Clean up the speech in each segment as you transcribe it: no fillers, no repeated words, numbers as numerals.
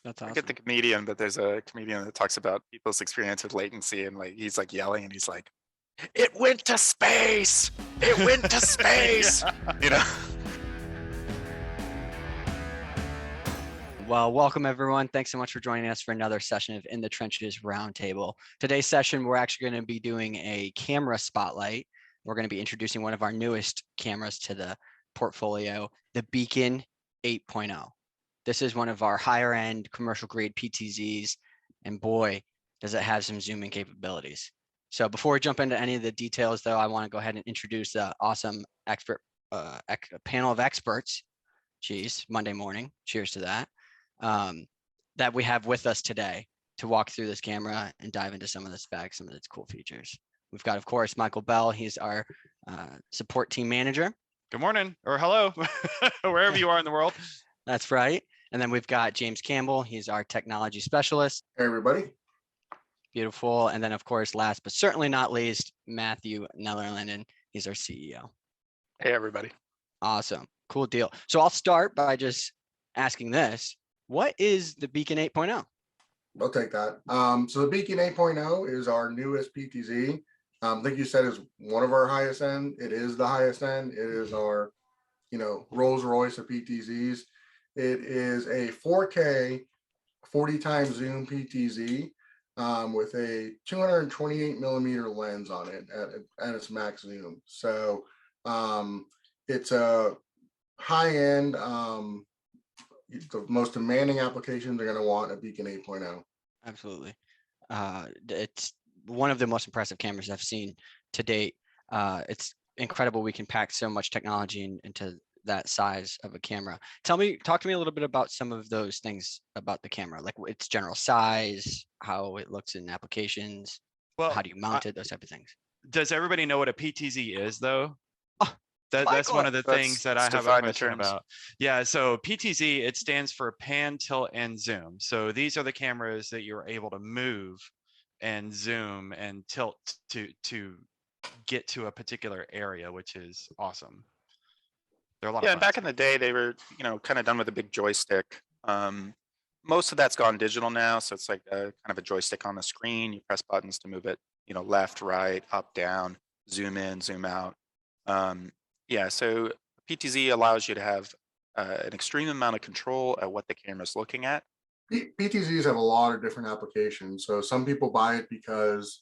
That's I get awesome. the comedian, but there's a comedian that talks about people's experience with latency, and like he's like yelling, and he's like, "It went to space! It went to space!" Yeah. You know. Well, welcome everyone. Thanks so much for joining us for another session of In the Trenches Roundtable. Today's session, we're actually going to be doing a camera spotlight. We're going to be introducing one of our newest cameras to the portfolio, the Beacon 8.0. This is one of our higher end commercial grade PTZs, and boy, does it have some zooming capabilities. So before we jump into any of the details, though, I want to go ahead and introduce the awesome expert panel of experts. Geez, Monday morning. Cheers to that. That we have with us today to walk through this camera and dive into some of the specs, some of its cool features. We've got, of course, Michael Bell. He's our support team manager. Good morning or hello, wherever you are in the world. That's right. And then we've got James Campbell. He's our technology specialist. Hey, everybody. Beautiful. And then, of course, last but certainly not least, Matthew Nellerlinden. He's our CEO. Hey, everybody. Awesome. Cool deal. So I'll start by just asking this. What is the Beacon 8.0? I'll take that. So the Beacon 8.0 is our newest PTZ. Like you said, is one of our highest end. It is the highest end. It is our, Rolls Royce of PTZs. It is a 4K 40 times zoom PTZ with a 228 millimeter lens on it at its max zoom. So it's a high end. The most demanding applications are going to want a Beacon 8.0. Absolutely. It's one of the most impressive cameras I've seen to date. It's incredible we can pack so much technology into that size of a camera. Talk to me a little bit about some of those things about the camera, like its general size, how it looks in applications, Well, how do you mount it, those type of things. does everybody know what a PTZ is, though? Oh, That's one of the things that I have a question about. Yeah, so PTZ, it stands for pan, tilt, and zoom. So these are the cameras that you're able to move and zoom and tilt to get to a particular area, which is awesome. They're a lot of Yeah, fun. and back in the day, they were, kind of done with a big joystick. Most of that's gone digital now, so it's like kind of a joystick on the screen. You press buttons to move it, left, right, up, down, zoom in, zoom out. Yeah, so PTZ allows you to have an extreme amount of control at what the camera's looking at. PTZs have a lot of different applications. So some people buy it because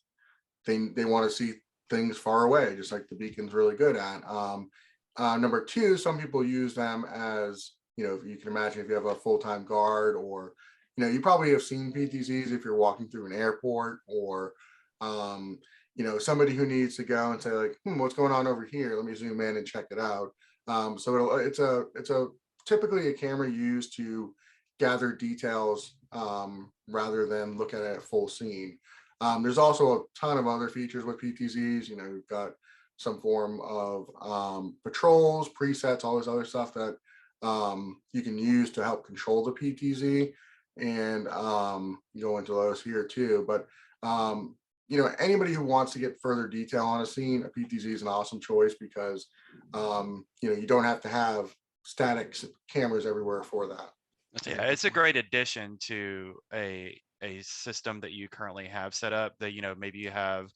they want to see things far away, just like the Beacon's really good at. Number two, some people use them as, you can imagine if you have a full-time guard, or, you probably have seen PTZs if you're walking through an airport, or, somebody who needs to go and say like, what's going on over here? Let me zoom in and check it out. So it's a typically a camera used to gather details rather than look at it full scene. There's also a ton of other features with PTZs. You've got some form of patrols, presets, all this other stuff that you can use to help control the PTZ, and go into those here too. But anybody who wants to get further detail on a scene, a PTZ is an awesome choice because you don't have to have static cameras everywhere for that. Yeah, it's a great addition to a system that you currently have set up. That maybe you have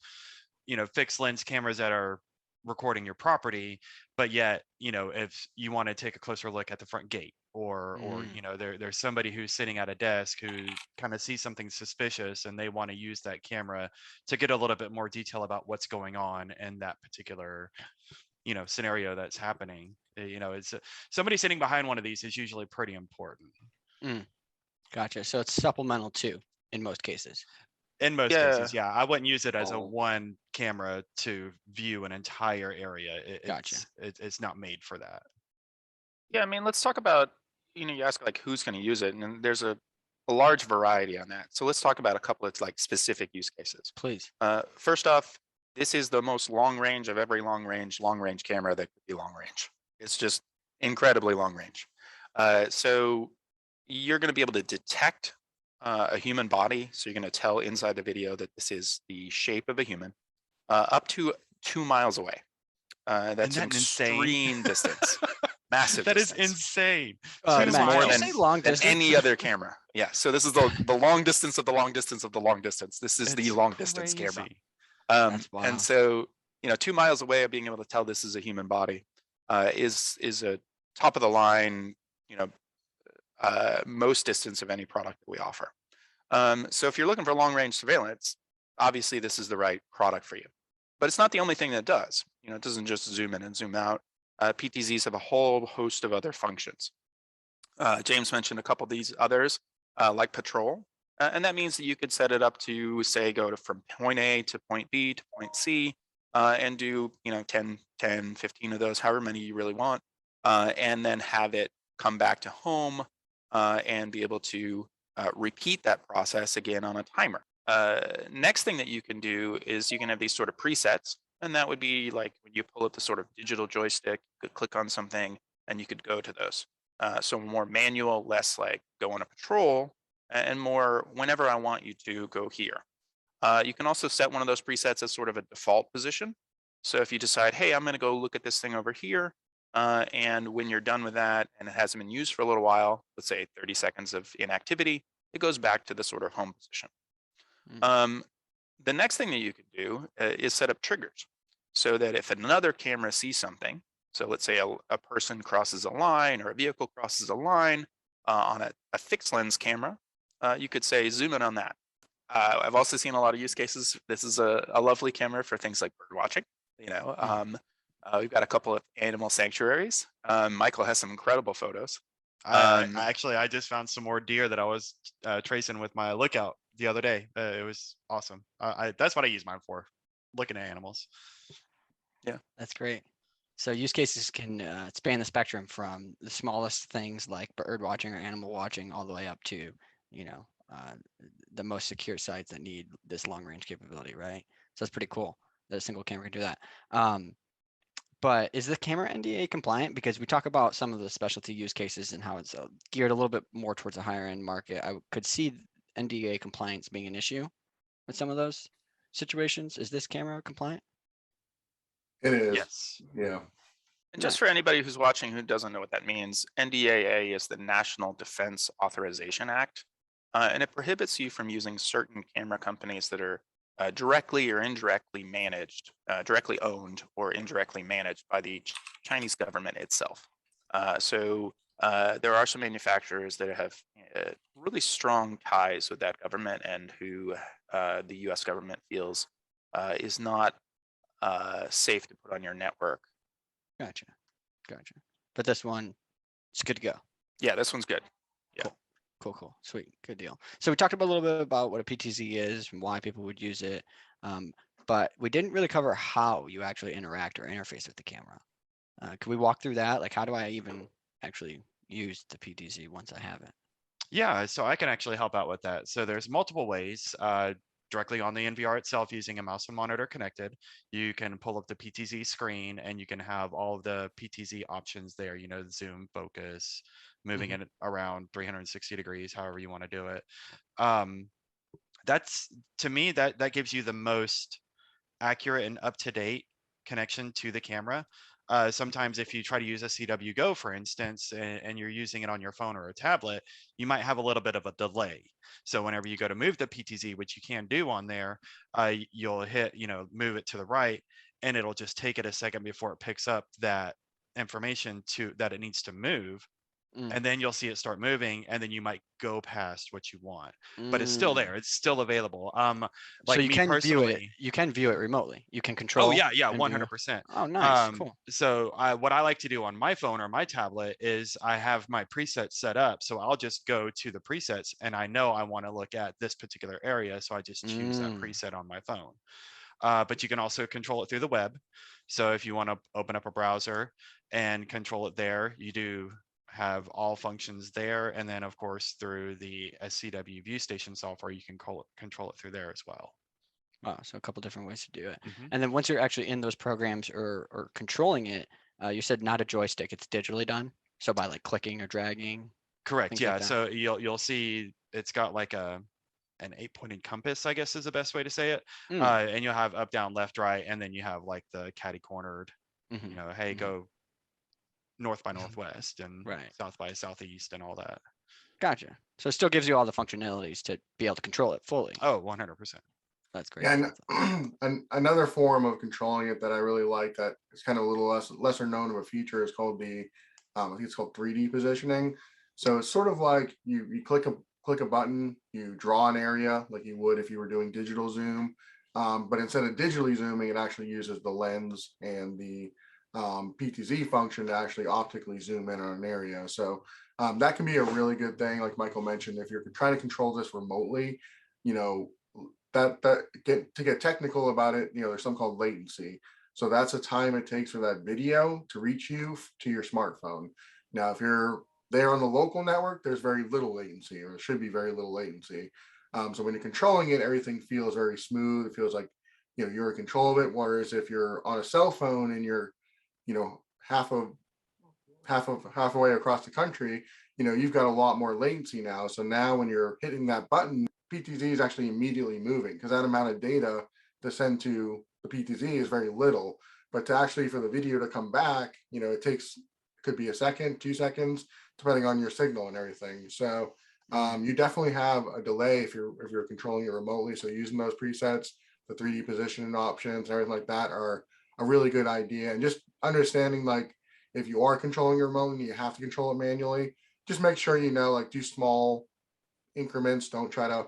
fixed lens cameras that are recording your property, but yet if you want to take a closer look at the front gate, or there's somebody who's sitting at a desk who kind of sees something suspicious and they want to use that camera to get a little bit more detail about what's going on in that particular scenario that's happening. It's somebody sitting behind one of these is usually pretty important. Gotcha. So it's supplemental too in most cases. In most cases, yeah. I wouldn't use it as a one camera to view an entire area. Gotcha. It's not made for that. Yeah, I mean, let's talk about, you ask like who's going to use it, and there's a large variety on that. So let's talk about a couple of like specific use cases. Please. First off, this is the most long range of every long range camera that could be long range. It's just incredibly long range. So you're going to be able to detect a human body. So you're going to tell inside the video that this is the shape of a human up to 2 miles away. That's an extreme distance. Massive That is distance. insane. Matt, 2 did you miles. say long Than distance? any other camera. Yeah. So this is the long distance of the long distance of the long distance. This is the It's long distance camera. crazy. That's And wild. so, 2 miles away of being able to tell this is a human body is a top of the line, most distance of any product that we offer. So if you're looking for long range surveillance, obviously this is the right product for you. But it's not the only thing that it does. It doesn't just zoom in and zoom out. PTZs have a whole host of other functions. James mentioned a couple of these others, like patrol. And that means that you could set it up to, say, go from point A to point B to point C and do, 10, 15 of those, however many you really want, and then have it come back to home and be able to repeat that process again on a timer. Next thing that you can do is you can have these sort of presets. And that would be like when you pull up the sort of digital joystick, you could click on something and you could go to those. So more manual, less like go on a patrol, and more whenever I want you to go here. You can also set one of those presets as sort of a default position. So if you decide, hey, I'm going to go look at this thing over here, and when you're done with that and it hasn't been used for a little while, let's say 30 seconds of inactivity, it goes back to the sort of home position. The next thing that you could do is set up triggers so that if another camera sees something, so let's say a person crosses a line or a vehicle crosses a line on a fixed lens camera, you could say zoom in on that. I've also seen a lot of use cases. This is a lovely camera for things like bird watching. We've got a couple of animal sanctuaries. Michael has some incredible photos. I just found some more deer that I was tracing with my lookout the other day. It was awesome. That's what I use mine for, looking at animals. Yeah, that's great. So use cases can span the spectrum from the smallest things like bird watching or animal watching all the way up to, the most secure sites that need this long range capability, right? So that's pretty cool that a single camera can do that. But is the camera NDA compliant? Because we talk about some of the specialty use cases and how it's geared a little bit more towards a higher end market. I could see NDA compliance being an issue with some of those situations. Is this camera compliant? It is. Yes. Yeah. and just for anybody who's watching who doesn't know what that means, NDAA is the National Defense Authorization Act, and it prohibits you from using certain camera companies that are directly or indirectly managed, directly owned or indirectly managed by the Chinese government itself. So there are some manufacturers that have really strong ties with that government and who the US government feels is not safe to put on your network. Gotcha. But this one, it's good to go. Yeah, this one's good. Yeah. Cool. Sweet. Good deal. So we talked a little bit about what a PTZ is and why people would use it. But we didn't really cover how you actually interact or interface with the camera. Could we walk through that? Like, how do I even actually use the PTZ once I have it? Yeah, so I can actually help out with that. So there's multiple ways. Directly on the NVR itself using a mouse and monitor connected, you can pull up the PTZ screen and you can have all of the PTZ options there, zoom, focus, moving it around 360 degrees, however you want to do it. That's, to me, that gives you the most accurate and up-to-date connection to the camera. Sometimes if you try to use a CW Go, for instance, and you're using it on your phone or a tablet, you might have a little bit of a delay. So whenever you go to move the PTZ, which you can do on there, you'll hit, move it to the right, and it'll just take it a second before it picks up that information that it needs to move. And then you'll see it start moving, and then you might go past what you want, but it's still there. It's still available. Like so you me can personally, view it. You can view it remotely. You can control. Oh yeah, and view. 100%. Oh, nice. Cool. So what I like to do on my phone or my tablet is I have my presets set up. So I'll just go to the presets, and I know I want to look at this particular area, so I just choose that preset on my phone. But you can also control it through the web. So if you want to open up a browser and control it there, you do have all functions there. And then of course, through the SCW View Station software, you can control it through there as well. Wow, so a couple different ways to do it. And then once you're actually in those programs or controlling it, you said not a joystick, it's digitally done. So by like clicking or dragging. Correct. Yeah. Like So you'll see it's got like an 8-pointed compass, I guess is the best way to say it. And you'll have up, down, left, right, and then you have like the catty cornered, hey, go north by northwest and Right. south by southeast and all that. Gotcha. So it still gives you all the functionalities to be able to control it fully. Oh, 100%. That's great. Yeah, and another form of controlling it that I really like that is kind of a little lesser known of a feature is called the I think it's called 3D positioning. So it's sort of like you click a button, you draw an area like you would if you were doing digital zoom, but instead of digitally zooming, it actually uses the lens and the Ptz function to actually optically zoom in on an area. So that can be a really good thing. Like Michael mentioned, if you're trying to control this remotely, you know, to get technical about it, you know, there's something called latency. So that's the time it takes for that video to reach you to your smartphone. Now, if you're there on the local network, there's very little latency, or there should be very little latency. So when you're controlling it, everything feels very smooth. It feels like, you know, you're in control of it. Whereas if you're on a cell phone and you're, you know, halfway across the country, you know, you've got a lot more latency now. So now when you're hitting that button, Ptz is actually immediately moving because that amount of data to send to the Ptz is very little. But to actually for the video to come back, you know, it could be a second, 2 seconds, depending on your signal and everything. So you definitely have a delay if you're controlling it remotely. So using those presets, the 3D positioning options, and everything like that are a really good idea. And just understanding, like, if you are controlling your remote and you have to control it manually, just make sure, you know, like, do small increments. Don't try to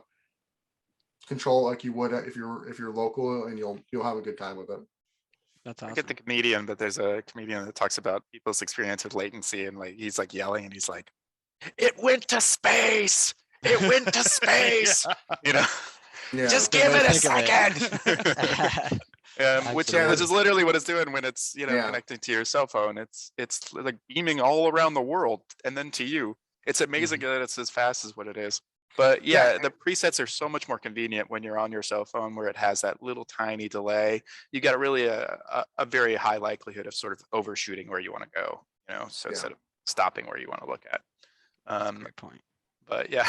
control like you would if you're local, and you'll have a good time with it. That's I awesome. get the comedian, but there's a comedian that talks about people's experience with latency, and like he's like yelling and he's like, "It went to space! It went to space!" You know, Yeah, just give it a Think of it. second. Which Absolutely. is literally what it's doing when it's, you know, Yeah. connecting to your cell phone. It's like beaming all around the world and then to you. It's amazing that it's as fast as what it is. But yeah, the presets are so much more convenient when you're on your cell phone, where it has that little tiny delay. You got really a very high likelihood of sort of overshooting where you want to go, you know, so instead of stopping where you want to look at. That's a great point. But yeah,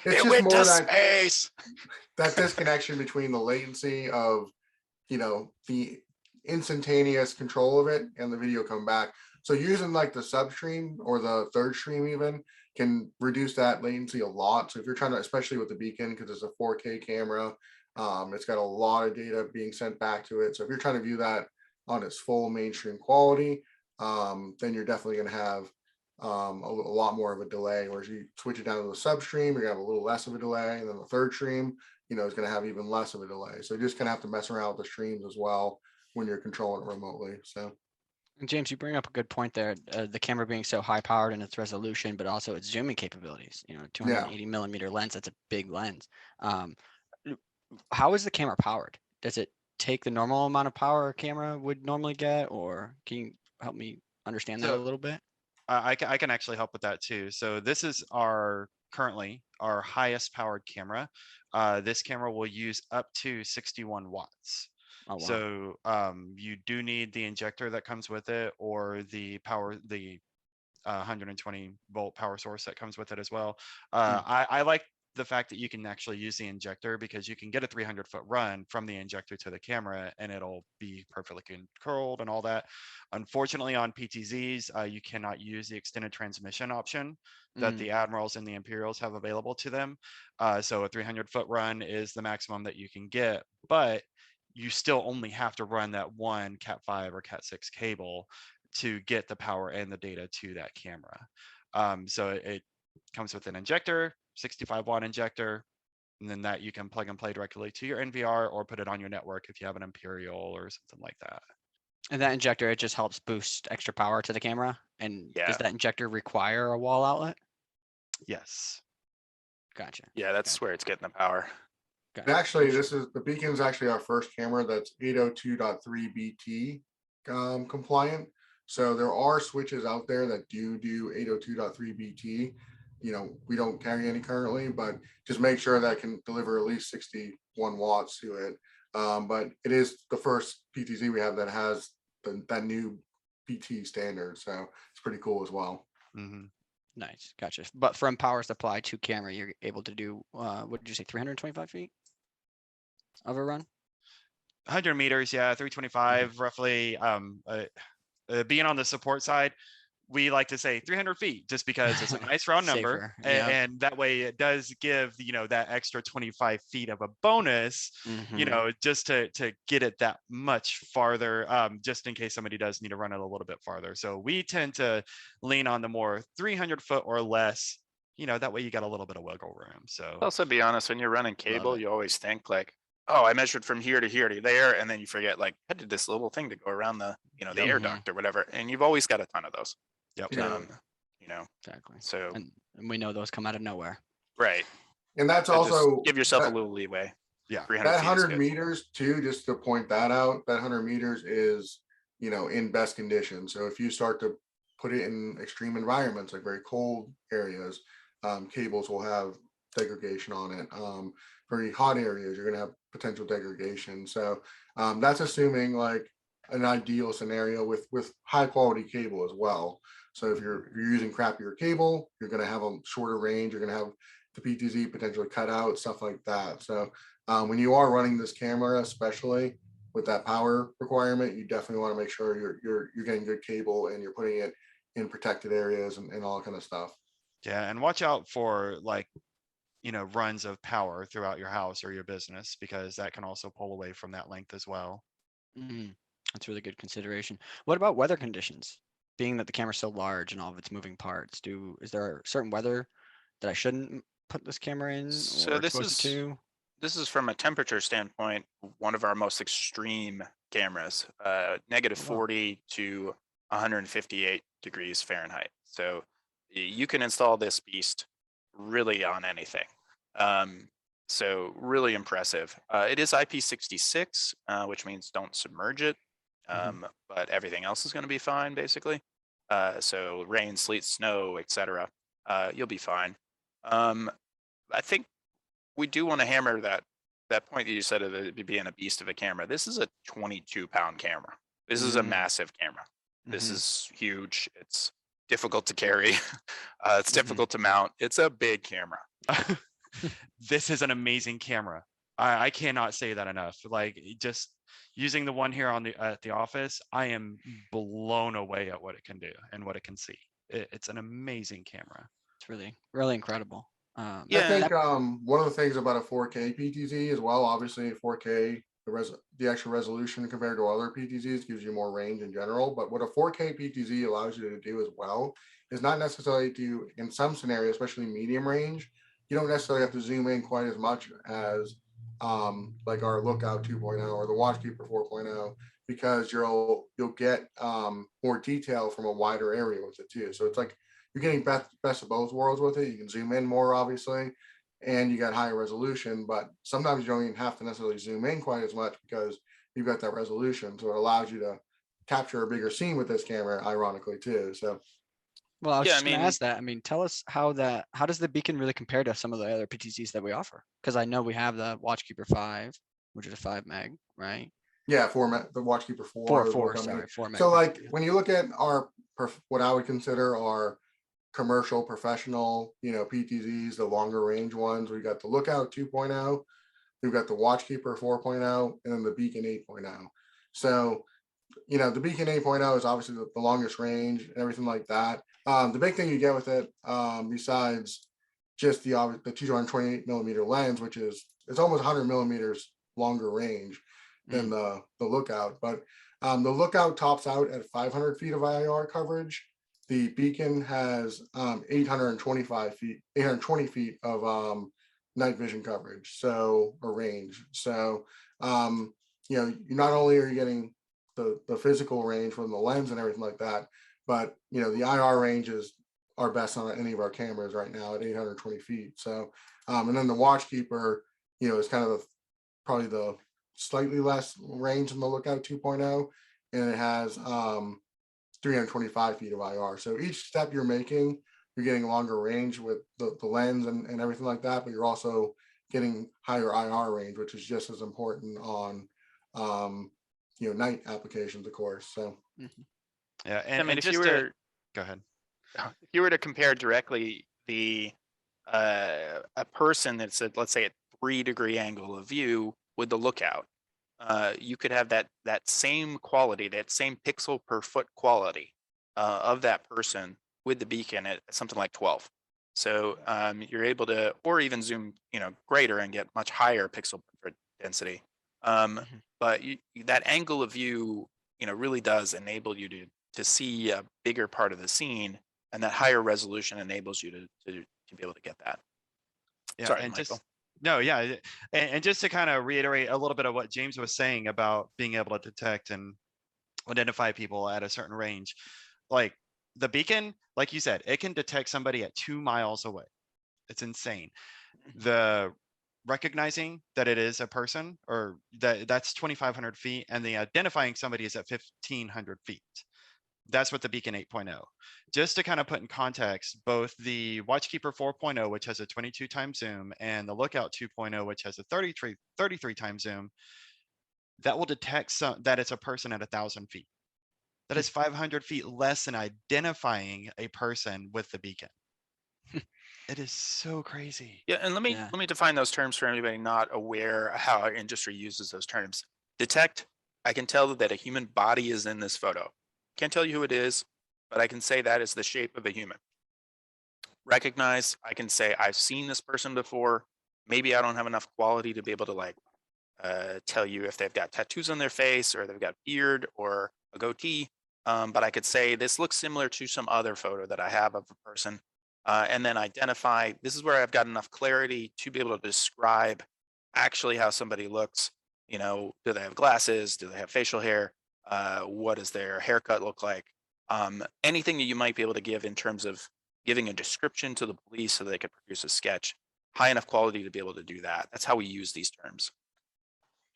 It's it just went more to that space. that disconnection between the latency of, you know, the instantaneous control of it and the video come back. So using like the substream or the third stream even can reduce that latency a lot. So if you're trying to, especially with the beacon, because it's a 4K camera, it's got a lot of data being sent back to it. So if you're trying to view that on its full mainstream quality, then you're definitely going to have a lot more of a delay. Whereas you switch it down to the substream, you're gonna have a little less of a delay, and then the third stream, you know, is going to have even less of a delay. So you're just gonna have to mess around with the streams as well when you're controlling it remotely. So And James, you bring up a good point there. The camera being so high powered in its resolution, but also its zooming capabilities. You know, 280 millimeter lens. That's a big lens. How is the camera powered? Does it take the normal amount of power a camera would normally get, or can you help me understand that a little bit? I can actually help with that too. So this is currently our highest powered camera. This camera will use up to 61 watts. Oh, wow. So you do need the injector that comes with it, or the 120 volt power source that comes with it as well. I like the fact that you can actually use the injector, because you can get a 300-foot run from the injector to the camera and it'll be perfectly controlled and all that. Unfortunately, on PTZs, you cannot use the extended transmission option that the Admirals and the Imperials have available to them. So a 300-foot run is the maximum that you can get, but you still only have to run that one Cat 5 or Cat 6 cable to get the power and the data to that camera. So it comes with an injector, 65-watt injector, and then that you can plug and play directly to your NVR or put it on your network if you have an Imperial or something like that. And that injector, it just helps boost extra power to the camera. And does that injector require a wall outlet? Yes. Gotcha. Yeah, that's where it's getting the power. Gotcha. actually, the beacon's actually our first camera that's 802.3 BT compliant. So there are switches out there that do 802.3 BT. You know, we don't carry any currently, but just make sure that can deliver at least 61 watts to it. But it is the first PTZ we have that has that new BT standard. So it's pretty cool as well. Nice. Gotcha. But from power supply to camera, you're able to do, what did you say, 325 feet of a run? 100 meters, yeah, 325 roughly. Being on the support side, we like to say 300 feet just because it's a nice round number. Safer, yeah. And that way it does give, that extra 25 feet of a bonus, Mhm. just to get it that much farther, just in case somebody does need to run it a little bit farther. So we tend to lean on the more 300 foot or less, that way you got a little bit of wiggle room. So Also, be honest, when you're running cable, it. you always think like, oh, I measured from here to here to there, and then you forget like I did this little thing to go around the, the air Mhm. duct or whatever, and you've always got a ton of those. yep. Yeah. Exactly. So And we know those come out of nowhere. right, And that's so just also give yourself a that, little leeway. Yeah. 300 that feet is 100 good. meters too, just to point that out, that 100 meters is, in best condition. So if you start to put it in extreme environments, like very cold areas, cables will have degradation on it. Very hot areas, you're going to have potential degradation. So that's assuming like an ideal scenario with high quality cable as well. So if you're using crappier cable, you're going to have a shorter range. You're going to have the PTZ potentially cut out, stuff like that. So when you are running this camera, especially with that power requirement, you definitely want to make sure you're getting good cable and you're putting it in protected areas and all that kind of stuff. Yeah. And watch out for like, runs of power throughout your house or your business, because that can also pull away from that length as well. Mhm. That's really good consideration. What about weather conditions? Being that the camera's so large and all of its moving parts, is there certain weather that I shouldn't put this camera in So or expose it to? this is from a temperature standpoint, one of our most extreme cameras, negative Oh, wow. 40 to 158 degrees Fahrenheit. So you can install this beast really on anything. So really impressive. It is IP66, which means don't submerge it, but everything else is going to be fine basically. So rain, sleet, snow, etc. You'll be fine. I think we do want to hammer that point that you said of it being a beast of a camera. This is a 22-pound camera. This is a massive camera. This Mhm. is huge. It's difficult to carry. It's Mhm. difficult to mount. It's a big camera. This is an amazing camera. I cannot say that enough. Like, just using the one here at the office, I am blown away at what it can do and what it can see. It's an amazing camera. It's really, really incredible. I Yeah. think one of the things about a 4K PTZ as well, obviously 4K, the actual resolution compared to other PTZs gives you more range in general. But what a 4K PTZ allows you to do as well is not necessarily to, in some scenarios, especially medium range, you don't necessarily have to zoom in quite as much as like our Lookout 2.0 or the Watchkeeper 4.0, because you'll get more detail from a wider area with it too. So it's like you're getting best of both worlds with it. You can zoom in more, obviously, and you got higher resolution, but sometimes you don't even have to necessarily zoom in quite as much because you've got that resolution. So it allows you to capture a bigger scene with this camera, ironically, too. So Well, I was Yeah, I just going to mean, ask that. I mean, tell us how does the beacon really compare to some of the other PTZs that we offer? Because I know we have the Watchkeeper 5, which is a 5 meg, right? yeah, format the Watchkeeper 4. 4, sorry, 4 meg. So like when you look at our what I would consider our commercial professional, PTZs, the longer range ones, we got the Lookout 2.0, we've got the Watchkeeper 4.0, and then the Beacon 8.0. So the Beacon 8.0 is obviously the longest range and everything like that. The big thing you get with it, besides just the 228 millimeter lens, which it's almost 100 millimeters longer range than the Lookout, but the Lookout tops out at 500 feet of IR coverage. The Beacon has 820 feet of night vision coverage, so or range. So not only are you getting the physical range from the lens and everything like that, but the IR ranges are best on any of our cameras right now at 820 feet. So and then the Watchkeeper, is kind of probably the slightly less range than the Lookout 2.0, and it has 325 feet of IR. So each step you're making, you're getting longer range with the lens and everything like that, but you're also getting higher IR range, which is just as important on night applications, of course. So Yeah. I mean, And if just you were go ahead. if you were to compare directly a person that's at, let's say, a 3-degree angle of view with the Lookout, you could have that same quality, that same pixel per foot quality, of that person with the beacon at something like 12. So you're able to, or even zoom, greater and get much higher pixel density. But that angle of view, really does enable you to see a bigger part of the scene, and that higher resolution enables you to be able to get that. Yeah, Sorry, and Michael. just no, yeah, and just to kind of reiterate a little bit of what James was saying about being able to detect and identify people at a certain range, like the beacon, like you said, it can detect somebody at 2 miles away. It's insane. The recognizing that it is a person, or that's 2,500 feet, and the identifying somebody is at 1,500 feet. That's what the Beacon 8.0. Just to kind of put in context, both the Watchkeeper 4.0, which has a 22 times zoom, and the Lookout 2.0, which has a 33 times zoom, that will detect that it's a person at 1,000 feet. That is 500 feet less than identifying a person with the beacon. It is so crazy. Yeah, and let me define those terms for anybody not aware how our industry uses those terms. Detect, I can tell that a human body is in this photo. Can't tell you who it is, but I can say that is the shape of a human. Recognize, I can say I've seen this person before. Maybe I don't have enough quality to be able to tell you if they've got tattoos on their face or they've got beard or a goatee. But I could say this looks similar to some other photo that I have of a person. And then identify, this is where I've got enough clarity to be able to describe actually how somebody looks. Do they have glasses? Do they have facial hair? What does their haircut look like? Anything that you might be able to give in terms of giving a description to the police so they could produce a sketch, high enough quality to be able to do that. That's how we use these terms.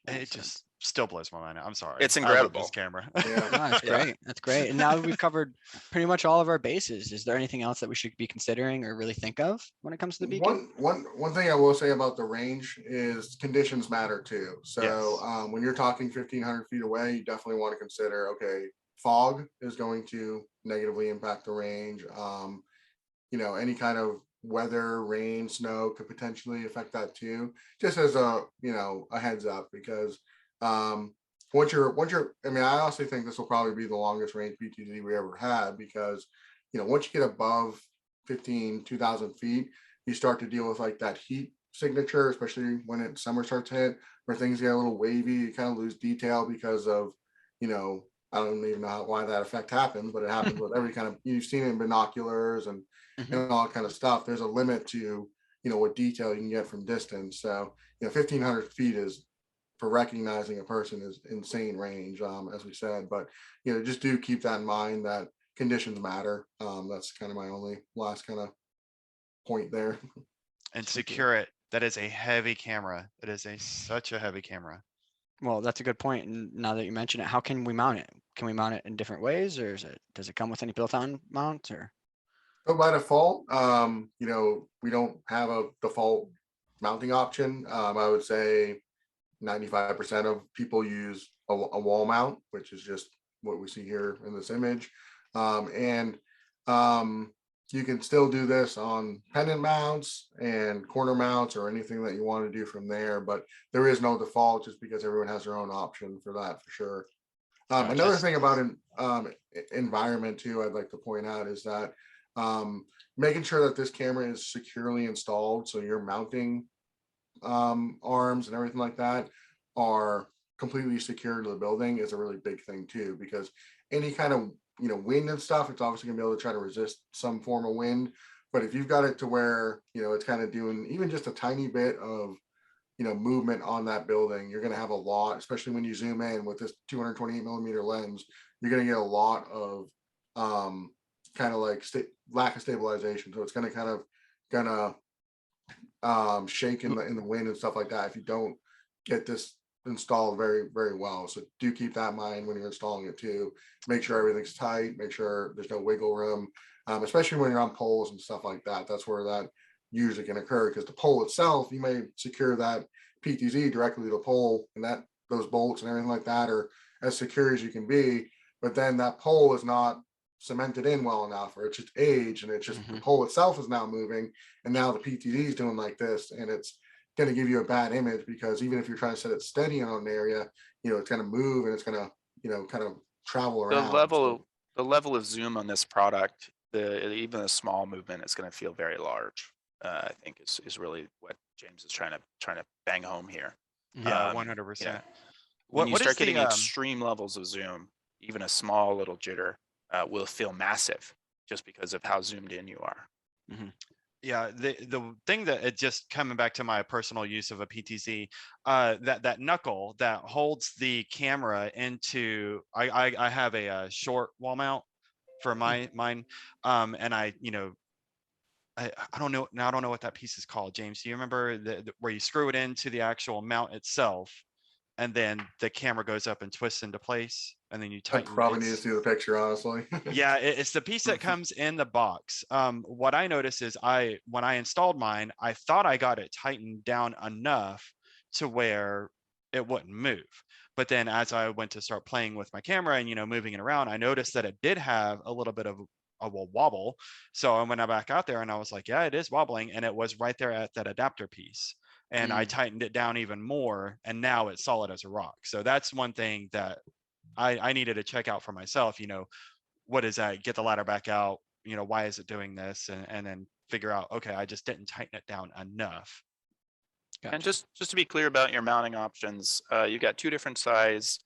It just still blows my mind. I'm sorry. It's I love incredible. this camera. Yeah. No, that's great. That's great. And now that we've covered pretty much all of our bases, is there anything else that we should be considering or really think of when it comes to the beacon? One thing I will say about the range is conditions matter too. So Yes. when you're talking 1,500 feet away, you definitely want to consider, okay, fog is going to negatively impact the range. Any kind of weather, rain, snow could potentially affect that too. Just as a heads up, because once you're, I mean, I honestly think this will probably be the longest range PTZ we ever had, because once you get above 2,000 feet, you start to deal with like that heat signature, especially when summer starts to hit, where things get a little wavy. You kind of lose detail because of, I don't even know why that effect happens, but it happens with every kind of, you've seen it in binoculars and all that kind of stuff. There's a limit to, what detail you can get from distance. So, 1,500 feet is, for recognizing a person, is insane range, as we said. But, just do keep that in mind, that conditions matter. That's kind of my only last kind of point there. And secure it. That is a heavy camera. It is such a heavy camera. Well, that's a good point. And now that you mention it, how can we mount it? Can we mount it in different ways, or does it come with any built-on mounts? Or So by default, we don't have a default mounting option. I would say 95% of people use a wall mount, which is just what we see here in this image. And you can still do this on pendant mounts and corner mounts or anything that you want to do from there, but there is no default, just because everyone has their own option for that, for sure. Another thing about environment too, I'd like to point out, is that making sure that this camera is securely installed, so your mounting arms and everything like that are completely secure to the building, is a really big thing too, because any kind of wind and stuff, it's obviously gonna be able to try to resist some form of wind. But if you've got it to where it's kind of doing even just a tiny bit of movement on that building, you're going to have a lot, especially when you zoom in with this 228mm lens, you're going to get a lot of kind of like lack of stabilization. So it's going to kind of shake in the wind and stuff like that if you don't get this installed very, very well. So do keep that in mind when you're installing it too. Make sure everything's tight, make sure there's no wiggle room, especially when you're on poles and stuff like that. That's where that usually can occur, because the pole itself, you may secure that PTZ directly to the pole, and that those bolts and everything like that are as secure as you can be, but then that pole is not cemented in well enough, or it's just age, and it's just the pole itself is now moving, and now the PTZ is doing like this, and it's going to give you a bad image, because even if you're trying to set it steady on an area, it's going to move, and it's going to kind of travel around. the level of zoom on this product, even a small movement is going to feel very large. I think is really what James is trying to bang home here. Yeah, You know, 100%. when you What is start getting the extreme levels of zoom, even a small little jitter will feel massive just because of how zoomed in you are. yeah, the thing that it just coming back to my personal use of a PTZ, that knuckle that holds the camera into, I have a short wall mount for mine, and I don't know now. I don't know what that piece is called. James, do you remember where you screw it into the actual mount itself, and then the camera goes up and twists into place, and then you I tighten probably need to it's- see the picture, honestly. Yeah, it's the piece that comes in the box. What I noticed is when I installed mine, I thought I got it tightened down enough to where it wouldn't move. But then as I went to start playing with my camera and, moving it around, I noticed that it did have a little bit of a wobble. So I went back out there and I was like, yeah, it is wobbling. And it was right there at that adapter piece. And I tightened it down even more, and now it's solid as a rock. So that's one thing that I needed to check out for myself. What is that? Get the ladder back out. Why is it doing this? And then figure out, okay, I just didn't tighten it down enough. And just to be clear about your mounting options, you've got two different size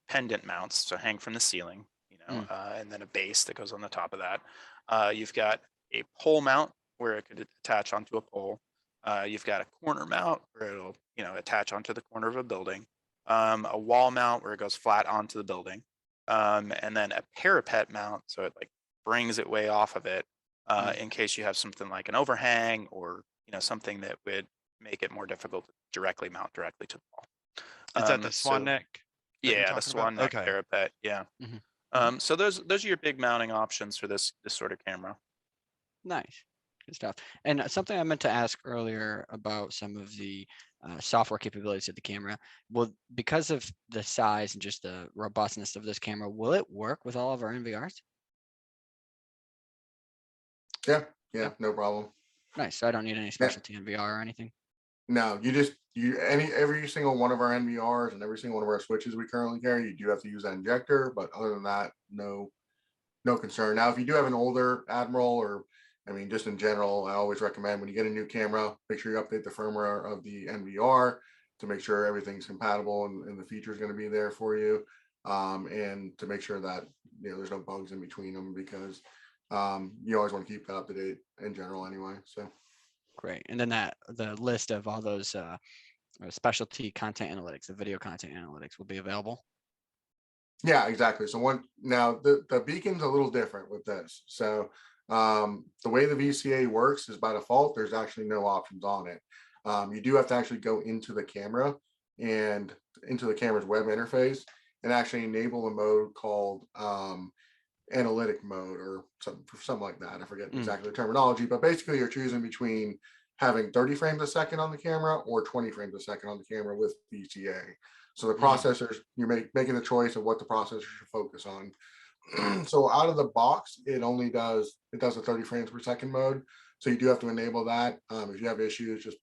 pendant mounts, so hang from the ceiling, and then a base that goes on the top of that. You've got a pole mount where it could attach onto a pole. You've got a corner mount where it'll, attach onto the corner of a building. A wall mount where it goes flat onto the building. And then a parapet mount, so it like brings it way off of it in case you have something like an overhang or something that would make it more difficult to directly mount directly to the wall. Is that the swan neck? Yeah, the swan neck parapet. Yeah. So those are your big mounting options for this sort of camera. Nice. Good stuff. And something I meant to ask earlier about some of the software capabilities of the camera. Well, because of the size and just the robustness of this camera, will it work with all of our NVRs? Yeah, no problem. Nice. So I don't need any specialty NVR or anything. No, every single one of our NVRs and every single one of our switches we currently carry, you do have to use that injector, but other than that, no concern. Now, if you do have an older Admiral, or just in general, I always recommend when you get a new camera, make sure you update the firmware of the NVR to make sure everything's compatible and the feature is going to be there for you, and to make sure that there's no bugs in between them, because you always want to keep that up to date in general anyway. So great. And then the list of all those specialty content analytics, the video content analytics, will be available. Yeah, exactly. So now the beacon's a little different with this. So the way the VCA works is by default, there's actually no options on it. You do have to actually go into the camera and into the camera's web interface and actually enable a mode called analytic mode or something like that. I forget exactly the terminology, but basically you're choosing between having 30 frames a second on the camera or 20 frames a second on the camera with VCA. So the processors, you're making the choice of what the processor should focus on. So out of the box, it does a 30 frames per second mode. So you do have to enable that. If you have issues, just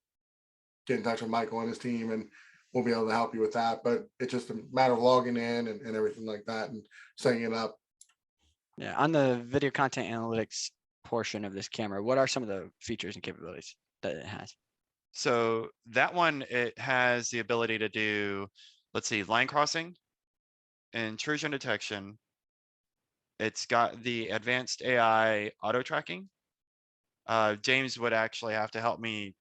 get in touch with Michael and his team and we'll be able to help you with that. But it's just a matter of logging in and everything like that and setting it up. Yeah, on the video content analytics portion of this camera, what are some of the features and capabilities that it has? So that one, it has the ability to do, let's see, line crossing, intrusion detection. It's got the advanced AI auto tracking. James would actually have to help me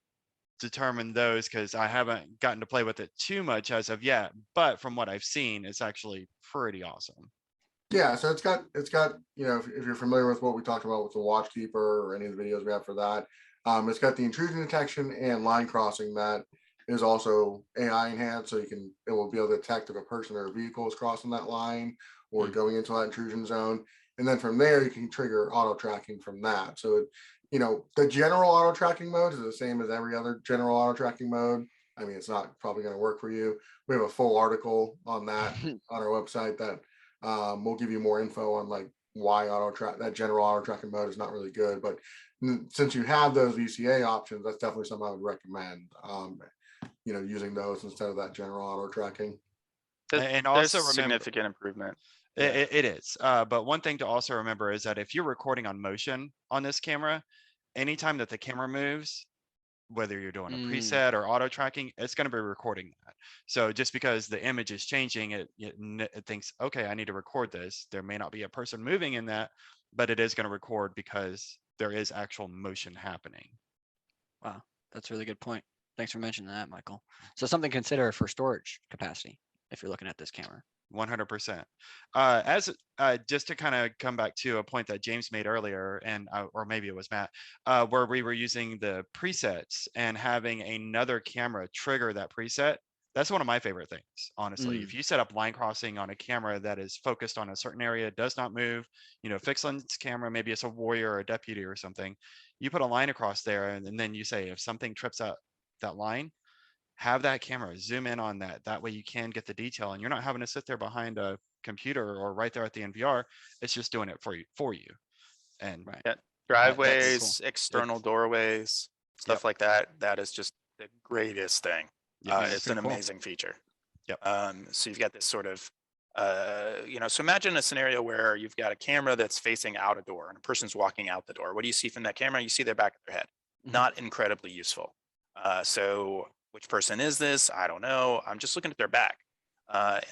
determine those because I haven't gotten to play with it too much as of yet. But from what I've seen, it's actually pretty awesome. Yeah, so it's got if you're familiar with what we talked about with the Watchkeeper or any of the videos we have for that, it's got the intrusion detection and line crossing that is also AI enhanced, so it will be able to detect if a person or a vehicle is crossing that line or going into that intrusion zone, and then from there you can trigger auto tracking from that. So the general auto tracking mode is the same as every other general auto tracking mode. It's not probably going to work for you. We have a full article on that on our website that we'll give you more info on like why that general auto tracking mode is not really good. But since you have those VCA options, that's definitely something I would recommend. Using those instead of that general auto tracking. And also remember significant improvement. It is. But one thing to also remember is that if you're recording on motion on this camera, anytime that the camera moves, whether you're doing a preset or auto tracking, it's going to be recording that. So just because the image is changing, it thinks, okay, I need to record this. There may not be a person moving in that, but it is going to record because there is actual motion happening. Wow, that's a really good point. Thanks for mentioning that, Michael. So something to consider for storage capacity if you're looking at this camera. 100%. Just to kind of come back to a point that James made earlier, and or maybe it was Matt, where we were using the presets and having another camera trigger that preset. That's one of my favorite things, honestly. If you set up line crossing on a camera that is focused on a certain area, does not move, fixed lens camera, maybe it's a warrior or a deputy or something, you put a line across there, and then you say, if something trips up that line, have that camera zoom in on that. That way you can get the detail and you're not having to sit there behind a computer or right there at the NVR. It's just doing it for you. And Yeah, driveways, external doorways, stuff like that. That is just the greatest thing. It's an amazing feature. So you've got this sort of, so imagine a scenario where you've got a camera that's facing out a door and a person's walking out the door. What do you see from that camera? You see their back of their head. Not incredibly useful. So which person is this? I don't know. I'm just looking at their back.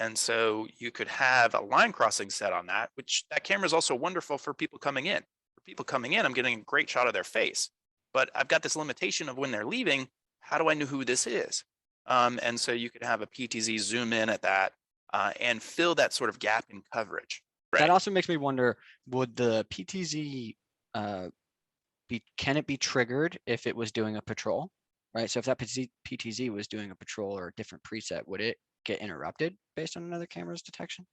And so you could have a line crossing set on that, which that camera is also wonderful for people coming in. For people coming in, I'm getting a great shot of their face, but I've got this limitation of when they're leaving. How do I know who this is? And so you could have a PTZ zoom in at that and fill that sort of gap in coverage. That also makes me wonder, would the PTZ can it be triggered if it was doing a patrol? Right. So if that PTZ was doing a patrol or a different preset, would it get interrupted based on another camera's detection?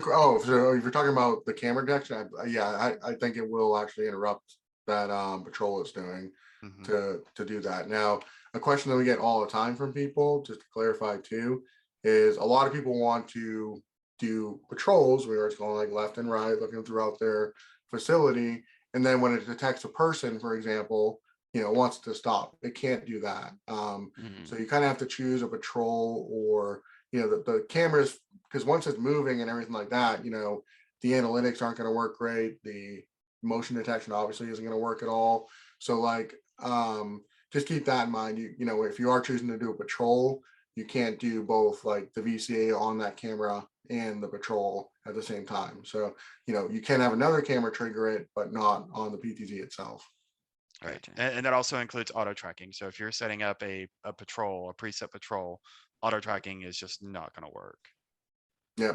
Oh, so if you're talking about the camera detection, I think it will actually interrupt that patrol it's doing to do that. Now, a question that we get all the time from people, just to clarify too, is a lot of people want to do patrols where it's going like left and right, looking throughout their facility, and then when it detects a person, for example, wants to stop. It can't do that. So you kind of have to choose a patrol or, the cameras, because once it's moving and everything like that, the analytics aren't going to work great. The motion detection obviously isn't going to work at all. So like, just keep that in mind. If you are choosing to do a patrol, you can't do both like the VCA on that camera and the patrol at the same time. So, you can have another camera trigger it, but not on the PTZ itself. Right. And that also includes auto tracking. So if you're setting up a patrol, a preset patrol, auto tracking is just not going to work. Yeah.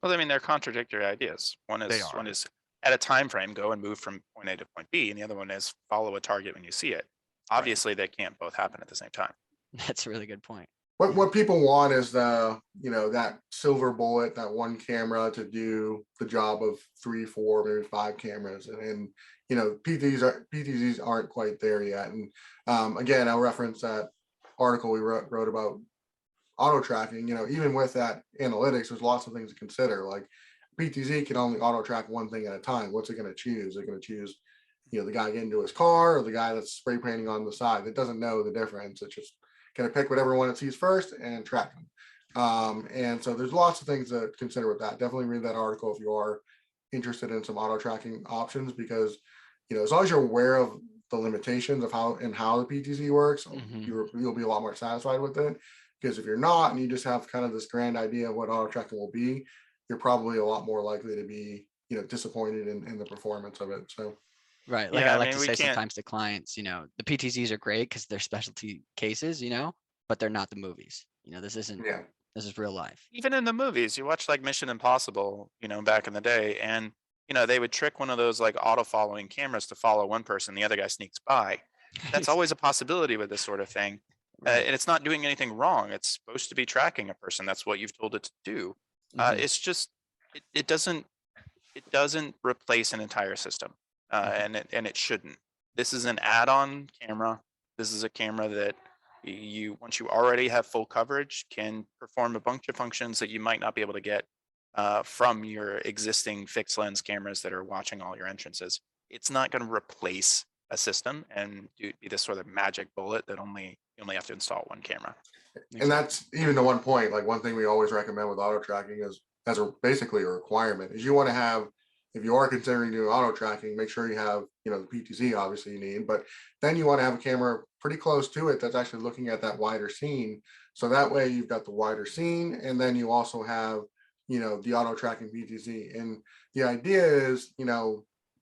Well, I mean, they're contradictory ideas. One is at a time frame, go and move from point A to point B, and the other one is follow a target when you see it. Obviously, they can't both happen at the same time. That's a really good point. What people want is that silver bullet, that one camera to do the job of 3, 4, maybe 5 cameras, and PTZs aren't quite there yet. And again, I'll reference that article we wrote about auto tracking. Even with that analytics, there's lots of things to consider. Like PTZ can only auto track one thing at a time. What's it going to choose? They're going to choose, the guy getting to his car or the guy that's spray painting on the side. It doesn't know the difference. It's just going to pick whatever one it sees first and track them. And so there's lots of things to consider with that. Definitely read that article if you are interested in some auto tracking options, because as long as you're aware of the limitations of how the PTZ works, you'll be a lot more satisfied with it. Because if you're not, and you just have kind of this grand idea of what auto tracking will be, you're probably a lot more likely to be disappointed in the performance of it. So right, like I like to say sometimes to clients, the PTZs are great because they're specialty cases, but they're not the movies. This isn't. Yeah. This is real life. Even in the movies, you watch like Mission Impossible, back in the day, and they would trick one of those like auto following cameras to follow one person, the other guy sneaks by. That's always a possibility with this sort of thing. And it's not doing anything wrong. It's supposed to be tracking a person. That's what you've told it to do. It's just it doesn't replace an entire system, and it shouldn't. This is an add-on camera. This is a camera that once you already have full coverage, can perform a bunch of functions that you might not be able to get from your existing fixed lens cameras that are watching all your entrances. It's not going to replace a system and be this sort of magic bullet that you only have to install one camera. And that's even the one point, like one thing we always recommend with auto tracking is basically a requirement is you want to have, if you are considering doing auto tracking, make sure you have, the PTZ obviously you need, but then you want to have a camera pretty close to it that's actually looking at that wider scene. So that way you've got the wider scene, and then you also have, the auto tracking PTZ. And the idea is,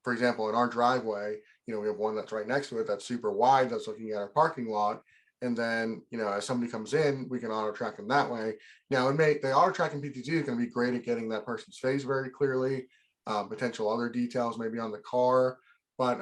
for example, in our driveway, we have one that's right next to it that's super wide that's looking at our parking lot. And then, as somebody comes in, we can auto track them that way. Now, the auto tracking PTZ is going to be great at getting that person's face very clearly, potential other details maybe on the car, but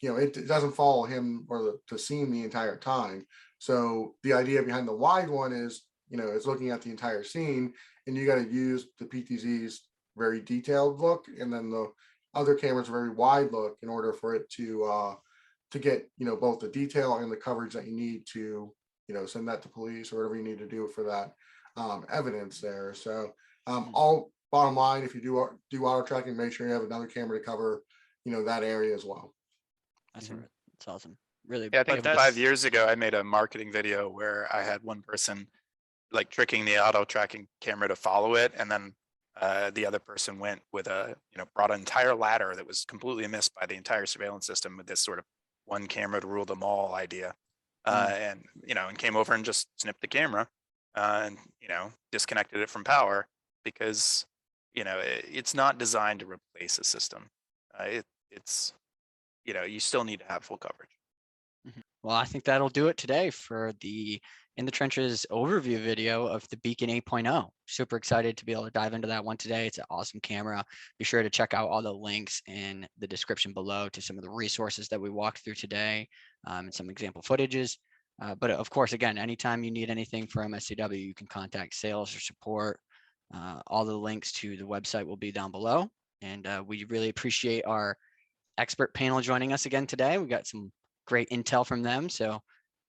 it doesn't follow him or the scene the entire time. So the idea behind the wide one is, it's looking at the entire scene, and you got to use the PTZ's very detailed look, and then the other camera's very wide look in order for it to get both the detail and the coverage that you need to send that to police or whatever you need to do for that evidence there. So all bottom line, if you do auto tracking, make sure you have another camera to cover that area as well. That's awesome. Really. Yeah, I think But 5 years ago I made a marketing video where I had one person like tricking the auto tracking camera to follow it, and then the other person went with brought an entire ladder that was completely missed by the entire surveillance system with this sort of one camera to rule them all idea, and came over and just snipped the camera and disconnected it from power because it's not designed to replace a system. It's you still need to have full coverage. Well, I think that'll do it today for the In the Trenches overview video of the Beacon 8.0. Super excited to be able to dive into that one today. It's an awesome camera. Be sure to check out all the links in the description below to some of the resources that we walked through today, and some example footages. But of course, again, anytime you need anything from SCW, you can contact sales or support. All the links to the website will be down below. And we really appreciate our expert panel joining us again today. We got some great intel from them. So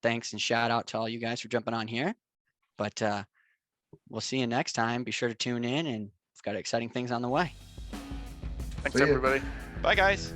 thanks and shout out to all you guys for jumping on here. But we'll see you next time. Be sure to tune in, and we've got exciting things on the way. Thanks, See ya. everybody. Bye, guys.